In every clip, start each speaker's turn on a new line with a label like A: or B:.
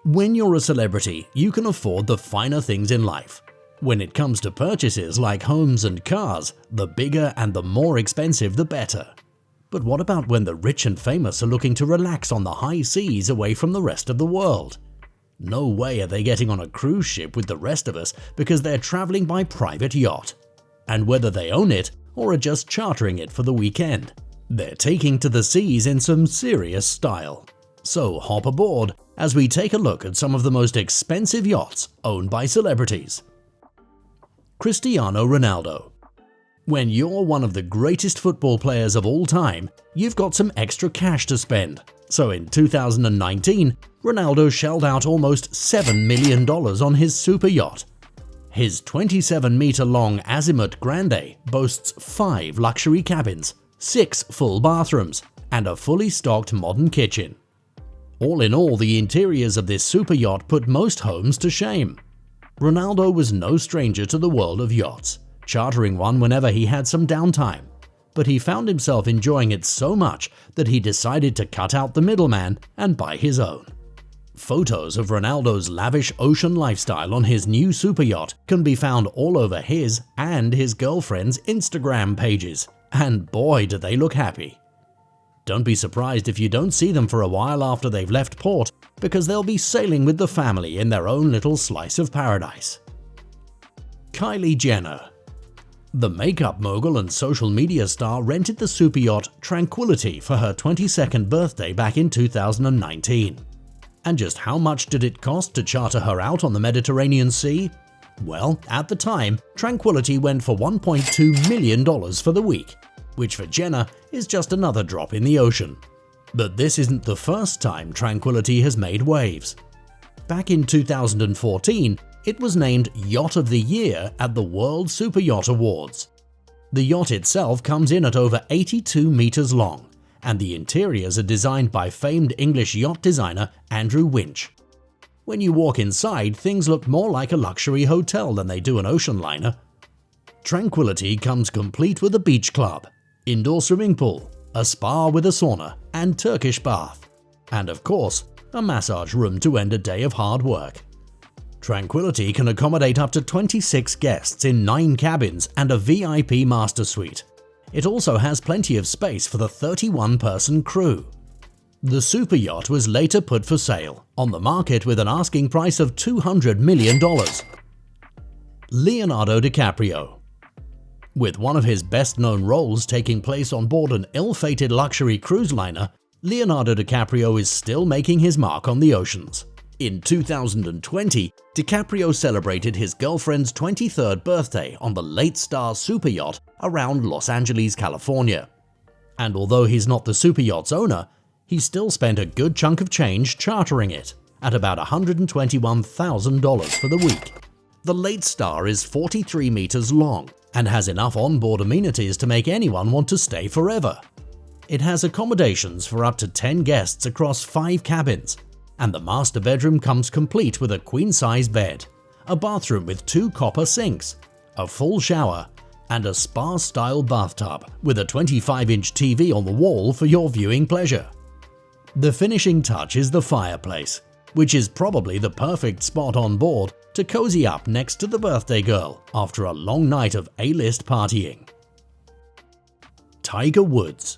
A: When you're a celebrity, you can afford the finer things in life. When it comes to purchases like homes and cars, the bigger and the more expensive the better. But what about when the rich and famous are looking to relax on the high seas away from the rest of the world? No way are they getting on a cruise ship with the rest of us because they're traveling by private yacht. And whether they own it or are just chartering it for the weekend, they're taking to the seas in some serious style. So hop aboard as we take a look at some of the most expensive yachts owned by celebrities. Cristiano Ronaldo. When you're one of the greatest football players of all time, you've got some extra cash to spend. So in 2019, Ronaldo shelled out almost $7 million on his super yacht. His 27-meter-long Azimut Grande boasts 5 luxury cabins, 6 full bathrooms, and a fully stocked modern kitchen. All in all, the interiors of this super yacht put most homes to shame. Ronaldo was no stranger to the world of yachts, chartering one whenever he had some downtime. But he found himself enjoying it so much that he decided to cut out the middleman and buy his own. Photos of Ronaldo's lavish ocean lifestyle on his new super yacht can be found all over his and his girlfriend's Instagram pages, and boy do they look happy. Don't be surprised if you don't see them for a while after they've left port, because they'll be sailing with the family in their own little slice of paradise. Kylie Jenner. The makeup mogul and social media star rented the super yacht Tranquility for her 22nd birthday back in 2019. And just how much did it cost to charter her out on the Mediterranean Sea? Well, at the time, Tranquility went for $1.2 million for the week, which for Jenner is just another drop in the ocean. But this isn't the first time Tranquility has made waves. Back in 2014, it was named Yacht of the Year at the World Super Yacht Awards. The yacht itself comes in at over 82 meters long, and the interiors are designed by famed English yacht designer Andrew Winch. When you walk inside, things look more like a luxury hotel than they do an ocean liner. Tranquility comes complete with a beach club, indoor swimming pool, a spa with a sauna and Turkish bath, and of course, a massage room to end a day of hard work. Tranquility can accommodate up to 26 guests in 9 cabins and a VIP master suite. It also has plenty of space for the 31-person crew. The super yacht was later put for sale on the market with an asking price of $200 million. Leonardo DiCaprio. With one of his best-known roles taking place on board an ill-fated luxury cruise liner, Leonardo DiCaprio is still making his mark on the oceans. In 2020, DiCaprio celebrated his girlfriend's 23rd birthday on the Late Star super yacht around Los Angeles, California. And although he's not the super yacht's owner, he still spent a good chunk of change chartering it, at about $121,000 for the week. The Late Star is 43 meters long and has enough onboard amenities to make anyone want to stay forever. It has accommodations for up to 10 guests across 5 cabins, and the master bedroom comes complete with a queen-size bed, a bathroom with 2 copper sinks, a full shower, and a spa-style bathtub with a 25-inch TV on the wall for your viewing pleasure. The finishing touch is the fireplace, which is probably the perfect spot on board to cozy up next to the birthday girl after a long night of A-list partying. Tiger Woods.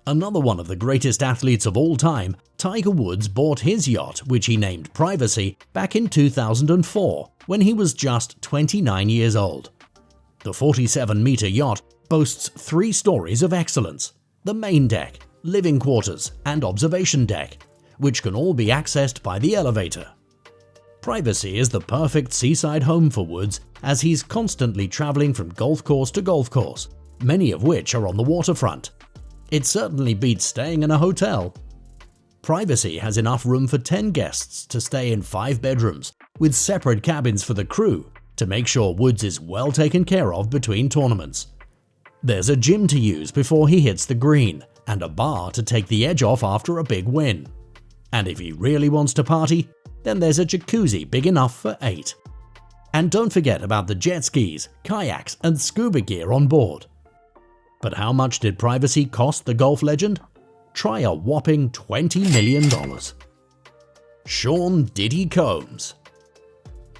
A: Another one of the greatest athletes of all time, Tiger Woods bought his yacht, which he named Privacy, back in 2004 when he was just 29 years old. The 47-meter yacht boasts 3 stories of excellence: the main deck, living quarters, and observation deck, which can all be accessed by the elevator. Privacy is the perfect seaside home for Woods, as he's constantly traveling from golf course to golf course, many of which are on the waterfront. It certainly beats staying in a hotel. Privacy has enough room for 10 guests to stay in 5 bedrooms, with separate cabins for the crew to make sure Woods is well taken care of between tournaments. There's a gym to use before he hits the green, and a bar to take the edge off after a big win. And if he really wants to party, then there's a jacuzzi big enough for 8. And don't forget about the jet skis, kayaks, and scuba gear on board. But how much did Privacy cost the golf legend? Try a whopping $20 million. Sean Diddy Combs.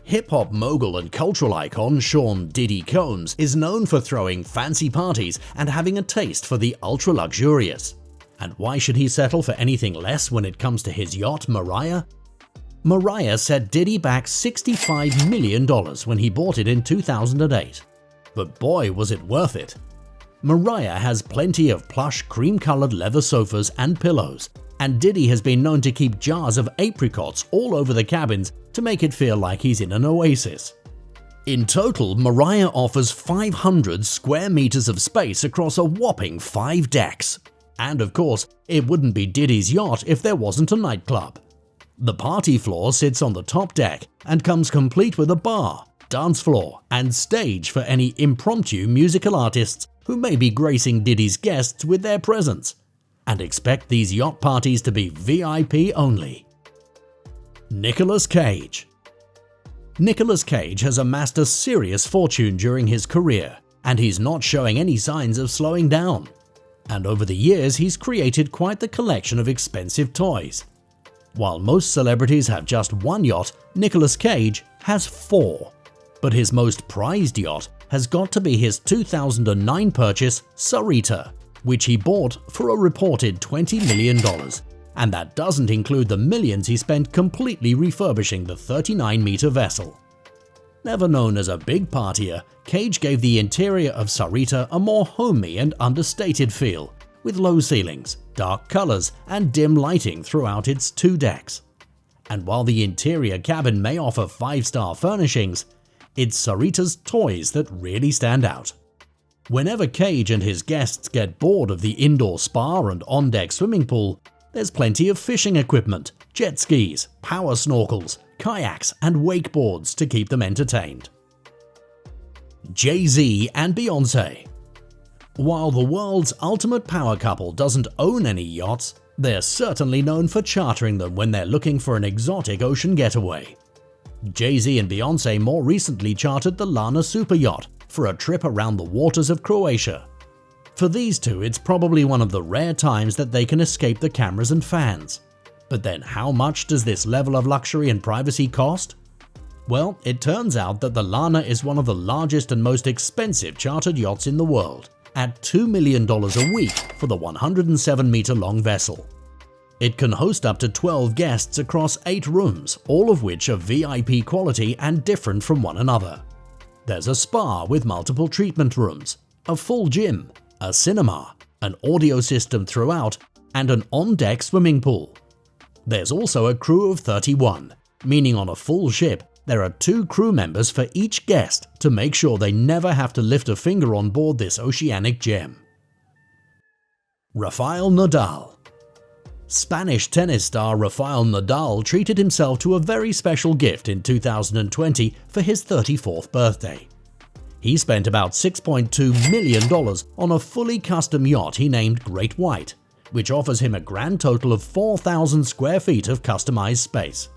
A: Hip-hop mogul and cultural icon Sean Diddy Combs is known for throwing fancy parties and having a taste for the ultra-luxurious. And why should he settle for anything less when it comes to his yacht Mariah? Mariah set Diddy back $65 million when he bought it in 2008. But boy, was it worth it. Mariah has plenty of plush cream-colored leather sofas and pillows, and Diddy has been known to keep jars of apricots all over the cabins to make it feel like he's in an oasis. In total, Mariah offers 500 square meters of space across a whopping 5 decks. And of course, it wouldn't be Diddy's yacht if there wasn't a nightclub. The party floor sits on the top deck and comes complete with a bar, dance floor, and stage for any impromptu musical artists who may be gracing Diddy's guests with their presence. And expect these yacht parties to be VIP only. Nicolas Cage. Nicolas Cage has amassed a serious fortune during his career, and he's not showing any signs of slowing down. And over the years, he's created quite the collection of expensive toys. While most celebrities have just one yacht, Nicolas Cage has 4. But his most prized yacht has got to be his 2009 purchase, Sarita, which he bought for a reported $20 million. And that doesn't include the millions he spent completely refurbishing the 39-meter vessel. Never known as a big partier, Cage gave the interior of Sarita a more homey and understated feel, with low ceilings, dark colors, and dim lighting throughout its 2 decks. And while the interior cabin may offer 5-star furnishings, it's Sarita's toys that really stand out. Whenever Cage and his guests get bored of the indoor spa and on-deck swimming pool, there's plenty of fishing equipment, jet skis, power snorkels, kayaks, and wakeboards to keep them entertained. JayZ and Beyonce. While the world's ultimate power couple doesn't own any yachts, they're certainly known for chartering them when they're looking for an exotic ocean getaway. JayZ and Beyonce more recently chartered the Lana super yacht for a trip around the waters of Croatia. For these two, it's probably one of the rare times that they can escape the cameras and fans. But then how much does this level of luxury and privacy cost? Well, it turns out that the Lana is one of the largest and most expensive chartered yachts in the world, at $2 million a week for the 107-meter long vessel. It can host up to 12 guests across 8 rooms, all of which are VIP quality and different from one another. There's a spa with multiple treatment rooms, a full gym, a cinema, an audio system throughout, and an on-deck swimming pool. There's also a crew of 31, meaning on a full ship, there are 2 crew members for each guest to make sure they never have to lift a finger on board this oceanic gem. Rafael Nadal. Spanish tennis star Rafael Nadal treated himself to a very special gift in 2020 for his 34th birthday. He spent about $6.2 million on a fully custom yacht he named Great White, which offers him a grand total of 4,000 square feet of customized space.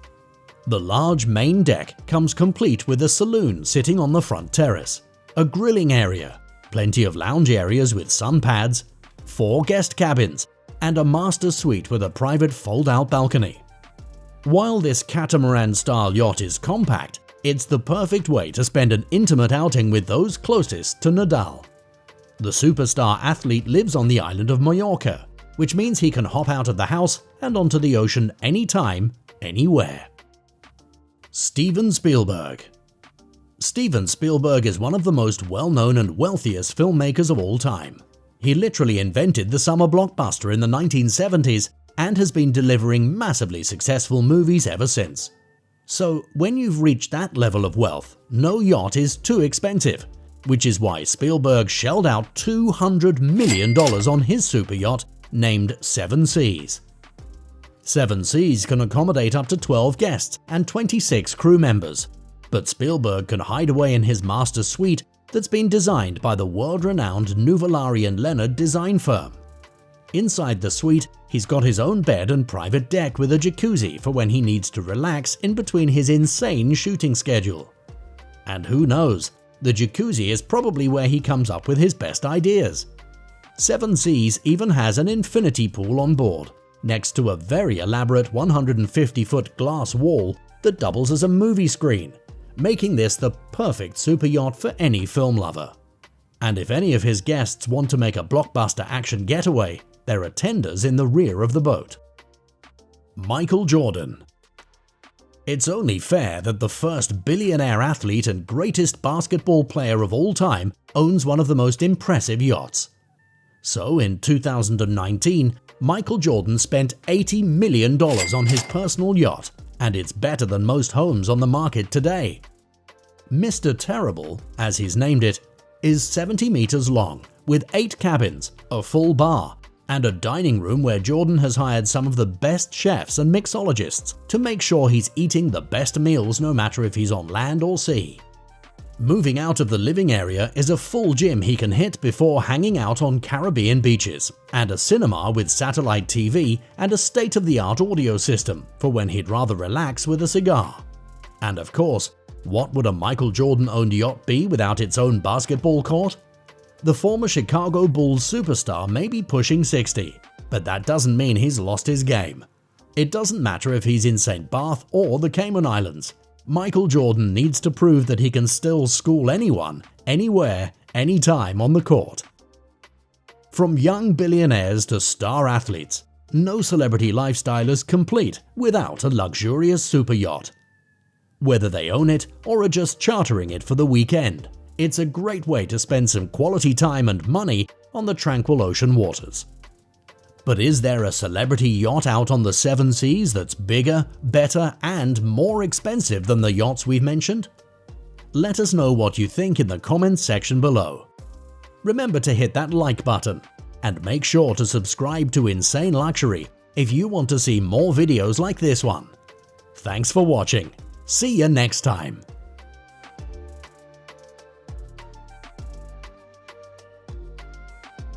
A: The large main deck comes complete with a saloon sitting on the front terrace, a grilling area, plenty of lounge areas with sun pads, 4 guest cabins, and a master suite with a private fold-out balcony. While this catamaran-style yacht is compact, it's the perfect way to spend an intimate outing with those closest to Nadal. The superstar athlete lives on the island of Mallorca, which means he can hop out of the house and onto the ocean anytime, anywhere. Steven Spielberg. Steven Spielberg is one of the most well-known and wealthiest filmmakers of all time. He literally invented the summer blockbuster in the 1970s and has been delivering massively successful movies ever since. So when you've reached that level of wealth, no yacht is too expensive, which is why Spielberg shelled out $200 million on his super yacht named 7 Seas. 7 Seas can accommodate up to 12 guests and 26 crew members, but Spielberg can hide away in his master suite that's been designed by the world-renowned Nuvolari & Leonard design firm. Inside the suite, he's got his own bed and private deck with a jacuzzi for when he needs to relax in between his insane shooting schedule. And who knows, the jacuzzi is probably where he comes up with his best ideas. 7 Seas even has an infinity pool on board, next to a very elaborate 150-foot glass wall that doubles as a movie screen, making this the perfect super yacht for any film lover. And if any of his guests want to make a blockbuster action getaway, there are tenders in the rear of the boat. Michael Jordan. It's only fair that the first billionaire athlete and greatest basketball player of all time owns one of the most impressive yachts. So in 2019, Michael Jordan spent $80 million on his personal yacht, and it's better than most homes on the market today. Mr. Terrible, as he's named it, is 70 meters long, with 8 cabins, a full bar, and a dining room where Jordan has hired some of the best chefs and mixologists to make sure he's eating the best meals no matter if he's on land or sea. Moving out of the living area is a full gym he can hit before hanging out on Caribbean beaches, and a cinema with satellite TV and a state-of-the-art audio system for when he'd rather relax with a cigar. And of course, what would a Michael Jordan-owned yacht be without its own basketball court? The former Chicago Bulls superstar may be pushing 60, but that doesn't mean he's lost his game. It doesn't matter if he's in St. Barth or the Cayman Islands. Michael Jordan needs to prove that he can still school anyone, anywhere, anytime on the court. From young billionaires to star athletes, no celebrity lifestyle is complete without a luxurious super yacht. Whether they own it or are just chartering it for the weekend, it's a great way to spend some quality time and money on the tranquil ocean waters. But is there a celebrity yacht out on the 7 seas that's bigger, better, and more expensive than the yachts we've mentioned? Let us know what you think in the comments section below. Remember to hit that like button, and make sure to subscribe to Insane Luxury if you want to see more videos like this one. Thanks for watching. See you next time.